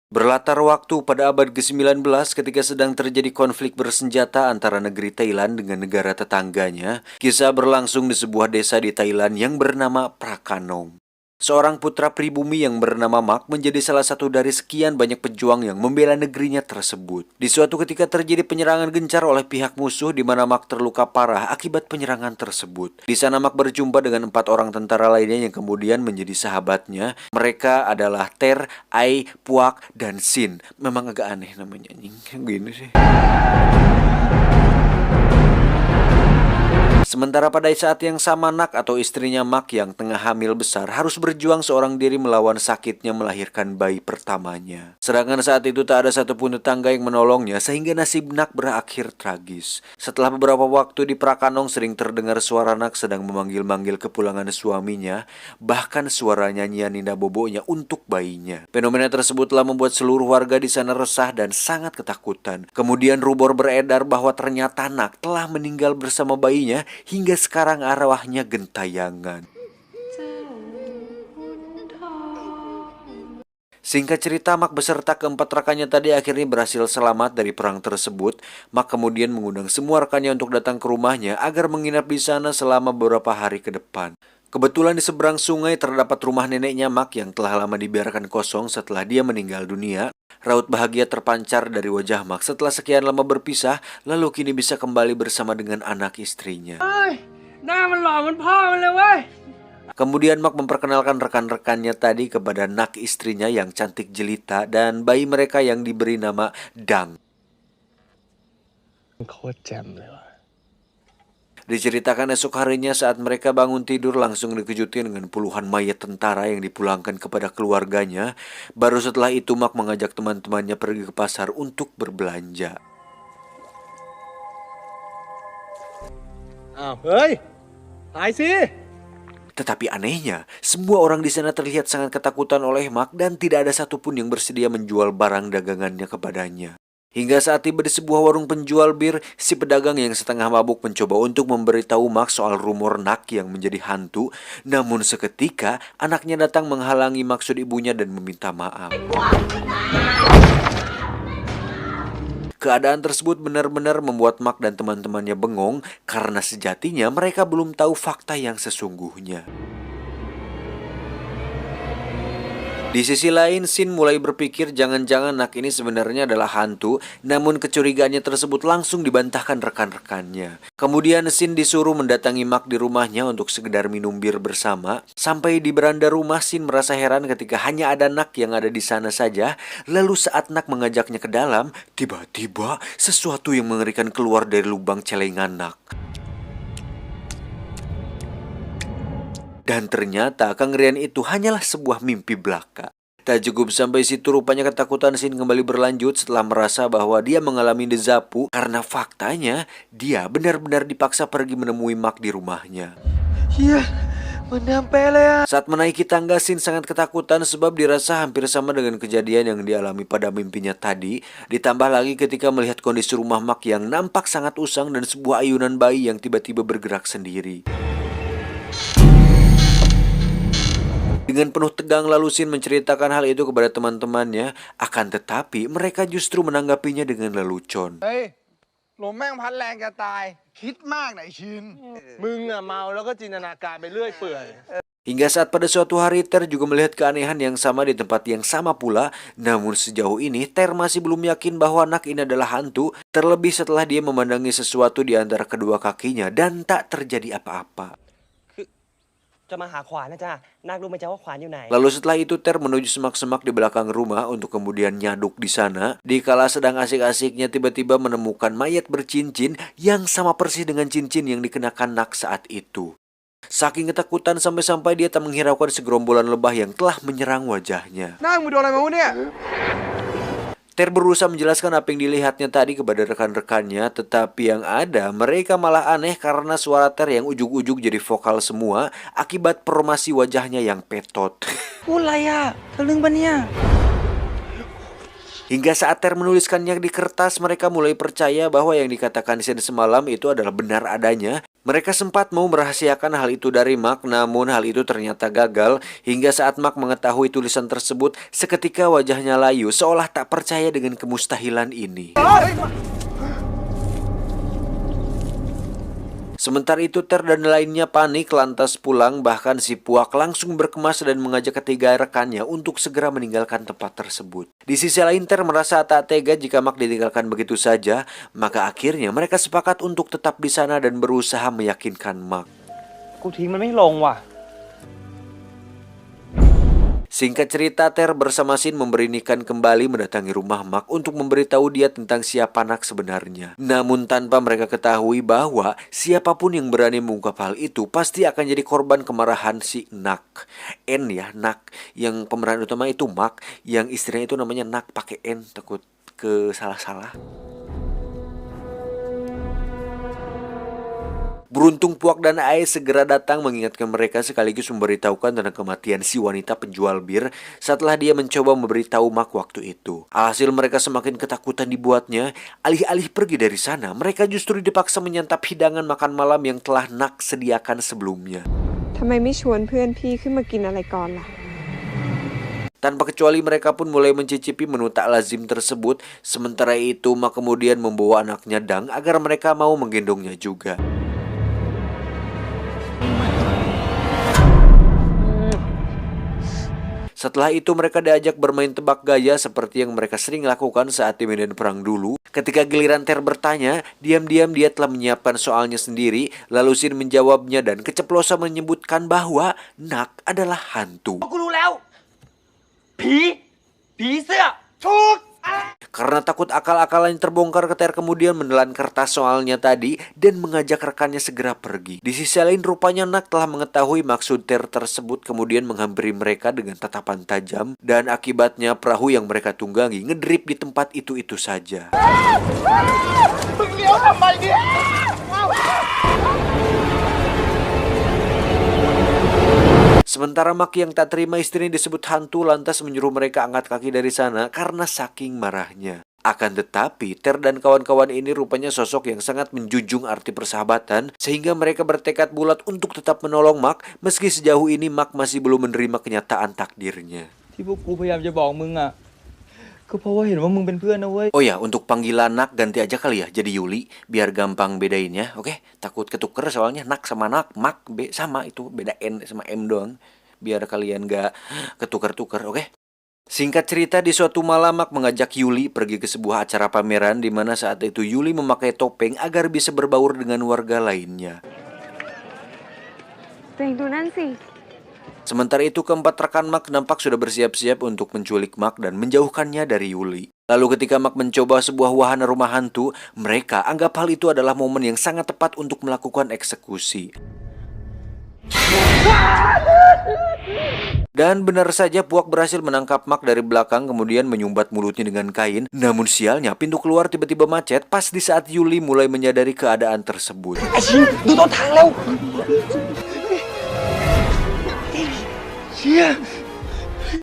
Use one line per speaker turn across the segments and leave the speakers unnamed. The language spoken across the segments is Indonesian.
Berlatar waktu pada abad ke-19 ketika sedang terjadi konflik bersenjata antara negeri Thailand dengan negara tetangganya, kisah berlangsung di sebuah desa di Thailand yang bernama Prakanong. Seorang putra pribumi yang bernama Mak menjadi salah satu dari sekian banyak pejuang yang membela negerinya tersebut. Di suatu ketika terjadi penyerangan gencar oleh pihak musuh di mana Mak terluka parah akibat penyerangan tersebut. Di sana Mak berjumpa dengan 4 orang tentara lainnya yang kemudian menjadi sahabatnya. Mereka adalah Ter, Ai, Puak, dan Sin. Memang agak aneh namanya anjing. Gini sih. Sementara pada saat yang sama Nak atau istrinya Mak yang tengah hamil besar harus berjuang seorang diri melawan sakitnya melahirkan bayi pertamanya. Sedangkan saat itu tak ada satupun tetangga yang menolongnya sehingga nasib Nak berakhir tragis. Setelah beberapa waktu di Prakanong sering terdengar suara Nak sedang memanggil-manggil kepulangan suaminya, bahkan suara nyanyian Ninda Bobonya untuk bayinya. Fenomena tersebut telah membuat seluruh warga di sana resah dan sangat ketakutan. Kemudian rumor beredar bahwa ternyata Nak telah meninggal bersama bayinya. Hingga sekarang arwahnya gentayangan. Singkat cerita, Mak beserta keempat rekannya tadi akhirnya berhasil selamat dari perang tersebut. Mak kemudian mengundang semua rekannya untuk datang ke rumahnya agar menginap di sana selama beberapa hari ke depan. Kebetulan di seberang sungai terdapat rumah neneknya Mak yang telah lama dibiarkan kosong setelah dia meninggal dunia. Raut bahagia terpancar dari wajah Mak setelah sekian lama berpisah, lalu kini bisa kembali bersama dengan anak istrinya. Kemudian Mak memperkenalkan rekan-rekannya tadi kepada Nak istrinya yang cantik jelita dan bayi mereka yang diberi nama Dang. Diceritakan esok harinya saat mereka bangun tidur langsung dikejutin dengan puluhan mayat tentara yang dipulangkan kepada keluarganya. Baru setelah itu Mak mengajak teman-temannya pergi ke pasar untuk berbelanja. Tetapi anehnya, semua orang di sana terlihat sangat ketakutan oleh Mak dan tidak ada satupun yang bersedia menjual barang dagangannya kepadanya. Hingga saat tiba di sebuah warung penjual bir, si pedagang yang setengah mabuk mencoba untuk memberitahu Mak soal rumor Nak yang menjadi hantu. Namun seketika, anaknya datang menghalangi maksud ibunya dan meminta maaf. Keadaan tersebut benar-benar membuat Mak dan teman-temannya bengong karena sejatinya mereka belum tahu fakta yang sesungguhnya. Di sisi lain, Sin mulai berpikir jangan-jangan Nak ini sebenarnya adalah hantu, namun kecurigaannya tersebut langsung dibantahkan rekan-rekannya. Kemudian Sin disuruh mendatangi Mak di rumahnya untuk sekedar minum bir bersama. Sampai di beranda rumah, Sin merasa heran ketika hanya ada Nak yang ada di sana saja. Lalu saat Nak mengajaknya ke dalam, tiba-tiba sesuatu yang mengerikan keluar dari lubang celengan Nak. Dan ternyata kengerian itu hanyalah sebuah mimpi belaka. Tak cukup sampai situ, rupanya ketakutan Sin kembali berlanjut setelah merasa bahwa dia mengalami dejavu karena faktanya dia benar-benar dipaksa pergi menemui Mak di rumahnya. Saat menaiki tangga, Sin sangat ketakutan sebab dirasa hampir sama dengan kejadian yang dialami pada mimpinya tadi. Ditambah lagi ketika melihat kondisi rumah Mak yang nampak sangat usang dan sebuah ayunan bayi yang tiba-tiba bergerak sendiri. Dengan penuh tegang lalu Sin menceritakan hal itu kepada teman-temannya, akan tetapi mereka justru menanggapinya dengan lelucon. Hingga saat pada suatu hari Ter juga melihat keanehan yang sama di tempat yang sama pula. Namun sejauh ini Ter masih belum yakin bahwa Nak ini adalah hantu, terlebih setelah dia memandangi sesuatu di antara kedua kakinya dan tak terjadi apa-apa. Lalu setelah itu Ter menuju semak-semak di belakang rumah untuk kemudian nyaduk di sana. Dikala sedang asik-asiknya tiba-tiba menemukan mayat bercincin yang sama persis dengan cincin yang dikenakan Nak saat itu. Saking ketakutan sampai-sampai dia tak menghiraukan segerombolan lebah yang telah menyerang wajahnya. Ter berusaha menjelaskan apa yang dilihatnya tadi kepada rekan-rekannya, tetapi yang ada mereka malah aneh karena suara Ter yang ujug-ujug jadi vokal semua akibat formasi wajahnya yang petot. Hingga saat Ter menuliskannya di kertas, mereka mulai percaya bahwa yang dikatakan Sin semalam itu adalah benar adanya. Mereka sempat mau merahasiakan hal itu dari Mark, namun hal itu ternyata gagal. Hingga saat Mark mengetahui tulisan tersebut, seketika wajahnya layu seolah tak percaya dengan kemustahilan ini. Sementara itu Ter dan lainnya panik lantas pulang, bahkan si Puak langsung berkemas dan mengajak ketiga rekannya untuk segera meninggalkan tempat tersebut. Di sisi lain Ter merasa tak tega jika Mark ditinggalkan begitu saja, maka akhirnya mereka sepakat untuk tetap di sana dan berusaha meyakinkan Mark.
กูทิ้งมันไม่ลงว่ะ
Singkat cerita, Ter bersama Sin memberi Nikan kembali mendatangi rumah Mark untuk memberitahu dia tentang siapa Nak sebenarnya. Namun tanpa mereka ketahui bahwa siapapun yang berani mengungkap hal itu pasti akan jadi korban kemarahan si Nak. N ya, Nak. Yang pemeran utama itu Mark, yang istrinya itu namanya Nak pakai N, takut ke salah-salah. Beruntung Puak dan Ae segera datang mengingatkan mereka sekaligus memberitahukan tentang kematian si wanita penjual bir setelah dia mencoba memberitahu Mark waktu itu. Alhasil mereka semakin ketakutan dibuatnya. Alih-alih pergi dari sana, mereka justru dipaksa menyantap hidangan makan malam yang telah Nak sediakan sebelumnya.
ทำไมไม่ชวนเพื่อนพี่ขึ้นมากินอะไรก่อนล่ะ
Tanpa kecuali mereka pun mulai mencicipi menu tak lazim tersebut. Sementara itu Mark kemudian membawa anaknya Dang agar mereka mau menggendongnya juga. Setelah itu mereka diajak bermain tebak gaya seperti yang mereka sering lakukan saat di medan perang dulu. Ketika giliran Ter bertanya, diam-diam dia telah menyiapkan soalnya sendiri. Lalu Sin menjawabnya dan keceplosan menyebutkan bahwa Nak adalah hantu.
กูรู้แล้วผีเสื้อถูก
Karena takut akal-akalannya terbongkar, Ter kemudian menelan kertas soalnya tadi dan mengajak rekannya segera pergi. Di sisi lain rupanya Nak telah mengetahui maksud Ter tersebut, kemudian menghampiri mereka dengan tatapan tajam. Dan akibatnya perahu yang mereka tunggangi ngedrip di tempat itu-itu saja. Sementara Mark yang tak terima istrinya disebut hantu lantas menyuruh mereka angkat kaki dari sana karena saking marahnya. Akan tetapi, Ter dan kawan-kawan ini rupanya sosok yang sangat menjunjung arti persahabatan sehingga mereka bertekad bulat untuk tetap menolong Mark meski sejauh ini Mark masih belum menerima kenyataan takdirnya.
ที่พวกกูพยายามจะบอกมึงอ่ะก็เพราะว่าเห็นว่ามึงเป็นเพื่อนนะเว้ย
Oh ya, untuk panggilan Nak ganti aja kali ya jadi Yuli biar gampang bedainnya. Oke, takut ketuker soalnya Nak sama Nak, Mak B sama itu beda N sama M doang. Biar kalian gak ketuker-tuker, oke? Singkat cerita, di suatu malam Mark mengajak Yuli pergi ke sebuah acara pameran di mana saat itu Yuli memakai topeng agar bisa berbaur dengan warga lainnya.
ตัวเองดูนั่นสิ
Sementara itu keempat rekan Mark nampak sudah bersiap-siap untuk menculik Mark dan menjauhkannya dari Yuli. Lalu ketika Mark mencoba sebuah wahana rumah hantu, mereka anggap hal itu adalah momen yang sangat tepat untuk melakukan eksekusi. Dan benar saja Puak berhasil menangkap Mark dari belakang kemudian menyumbat mulutnya dengan kain. Namun sialnya pintu keluar tiba-tiba macet pas di saat Yuli mulai menyadari keadaan tersebut.
ไอ้ชิงดูต้นทางแล้วเชี่ย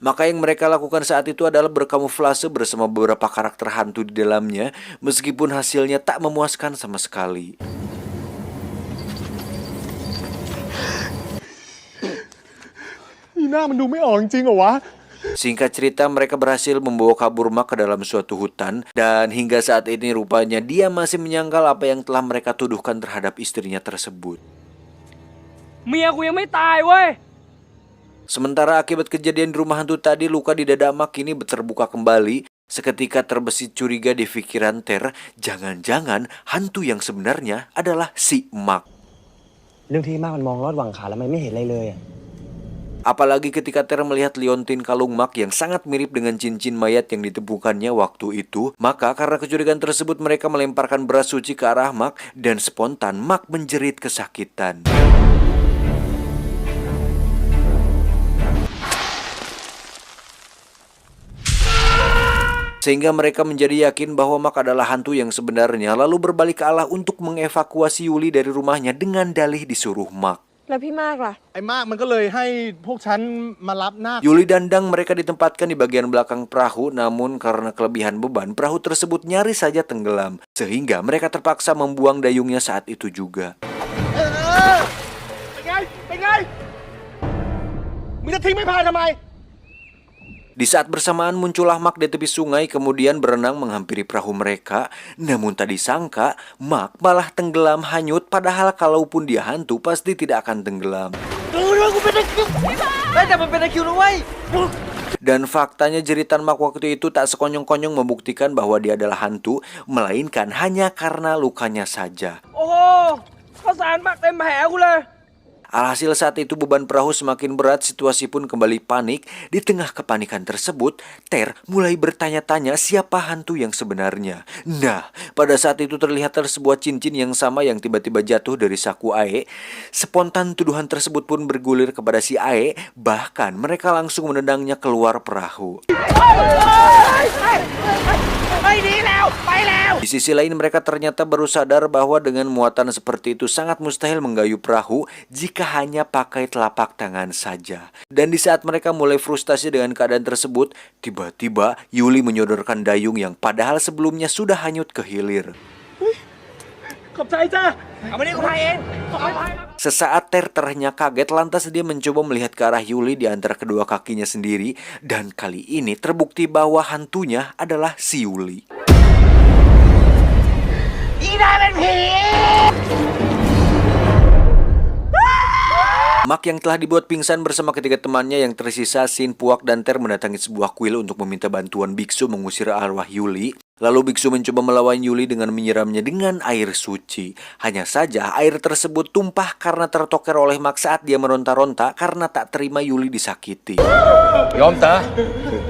Maka yang mereka lakukan saat itu adalah berkamuflase bersama beberapa karakter hantu di dalamnya, meskipun hasilnya tak memuaskan sama sekali. Singkat cerita, mereka berhasil membawa kabur Mark ke dalam suatu hutan, dan hingga saat ini rupanya dia masih menyangkal apa yang telah mereka tuduhkan terhadap istrinya tersebut.
เมียกูยังไม่ตายเว้ย
Sementara akibat kejadian di rumah hantu tadi, luka di dada Mark kini terbuka kembali. Seketika terbesit curiga di pikiran Ter, jangan-jangan hantu yang sebenarnya adalah si Mark.
เรื่องที่มากมันมองลอดหวังขาแล้วมันไม่เห็นอะไรเลยอะ
Apalagi ketika Ter melihat liontin kalung Mark yang sangat mirip dengan cincin mayat yang ditemukannya waktu itu, maka karena kecurigaan tersebut mereka melemparkan beras suci ke arah Mark dan spontan Mark menjerit kesakitan. Sehingga mereka menjadi yakin bahwa Mark adalah hantu yang sebenarnya, lalu berbalik ke arah untuk mengevakuasi Yuli dari rumahnya dengan dalih disuruh Mark.
แล้วพี่มากล่ะ
ไอ้มากมันก็เลยให้พวกฉันมารับนาค
Yuli dan Dang mereka ditempatkan di bagian belakang perahu, namun karena kelebihan beban, perahu tersebut nyaris saja tenggelam. Sehingga mereka terpaksa membuang dayungnya saat itu juga.
เป็นไง เป็นไง มึงจะทิ้งไม่พายทำไม
Di saat bersamaan muncullah Mark di tepi sungai kemudian berenang menghampiri perahu mereka. Namun tak disangka, Mark malah tenggelam hanyut padahal kalaupun dia hantu pasti tidak akan tenggelam. Dan faktanya jeritan Mark waktu itu tak sekonyong-konyong membuktikan bahwa dia adalah hantu, melainkan hanya karena lukanya saja. Alhasil saat itu beban perahu semakin berat, situasi pun kembali panik. Di tengah kepanikan tersebut, Ter mulai bertanya-tanya siapa hantu yang sebenarnya. Nah, pada saat itu terlihat sebuah cincin yang sama yang tiba-tiba jatuh dari saku Ae. Spontan tuduhan tersebut pun bergulir kepada si Ae, bahkan mereka langsung menendangnya keluar perahu. Di sisi lain mereka ternyata baru sadar bahwa dengan muatan seperti itu sangat mustahil menggayuh perahu jika hanya pakai telapak tangan saja. Dan di saat mereka mulai frustasi dengan keadaan tersebut, tiba-tiba Yuli menyodorkan dayung yang padahal sebelumnya sudah hanyut ke hilir. Sesaat Ter ternyata kaget, lantas dia mencoba melihat ke arah Yuli di antara kedua kakinya sendiri. Dan kali ini terbukti bahwa hantunya adalah si Yuli. Mark yang telah dibuat pingsan bersama ketiga temannya yang tersisa, Shin, Puak, dan Ter mendatangi sebuah kuil untuk meminta bantuan biksu mengusir arwah Yuli. Lalu biksu mencoba melawan Yuli dengan menyiramnya dengan air suci. Hanya saja air tersebut tumpah karena tertoker oleh Mark saat dia meronta-ronta karena tak terima Yuli disakiti.
Yom ta,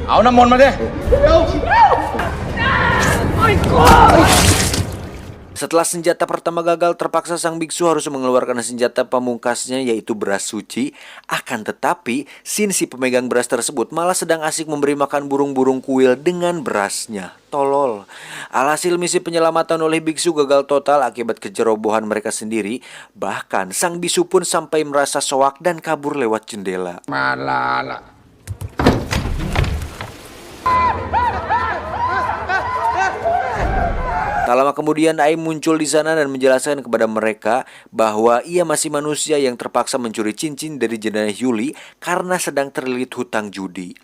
au namon ma deh.
Setelah senjata pertama gagal, terpaksa sang biksu harus mengeluarkan senjata pamungkasnya yaitu beras suci. Akan tetapi, Shin si pemegang beras tersebut malah sedang asik memberi makan burung-burung kuil dengan berasnya. Tolol. Alhasil misi penyelamatan oleh biksu gagal total akibat kecerobohan mereka sendiri. Bahkan sang bisu pun sampai merasa soak dan kabur lewat jendela.
Malala.
Tak lama kemudian Aim muncul di sana dan menjelaskan kepada mereka bahwa ia masih manusia yang terpaksa mencuri cincin dari jenazah Yuli karena sedang terlilit hutang judi.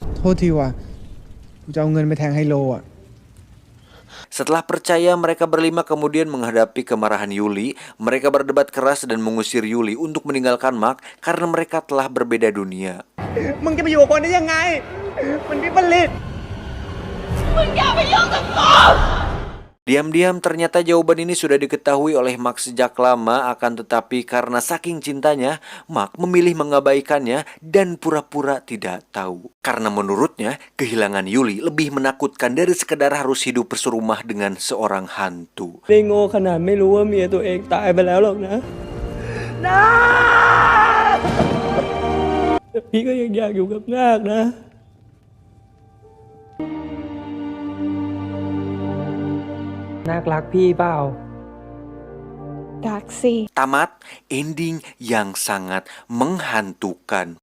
Setelah percaya, mereka berlima kemudian menghadapi kemarahan Yuli. Mereka berdebat keras dan mengusir Yuli untuk meninggalkan Mark karena mereka telah berbeda dunia. Diam-diam ternyata jawaban ini sudah diketahui oleh Mark sejak lama, akan tetapi karena saking cintanya, Mark memilih mengabaikannya dan pura-pura tidak tahu. Karena menurutnya, kehilangan Yuli lebih menakutkan dari sekedar harus hidup berserumah dengan seorang hantu.
ได้โง่ขนาดไม่รู้ว่าเมียตัวเองตายไปแล้วหรอกนะแต่พี่ก็ยังอยากอยู่กับนาคนะ นาครักพี่เปล่า
รักสิ
Tamat ending yang sangat menghantukan.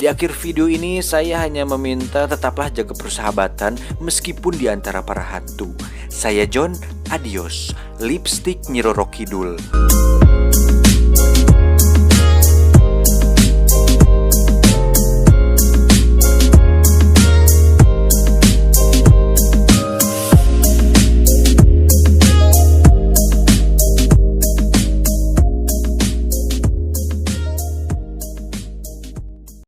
Di akhir video ini saya hanya meminta tetaplah jaga persahabatan meskipun di antara para hantu. Saya John, adios. Lipstick Nyi Roro Kidul.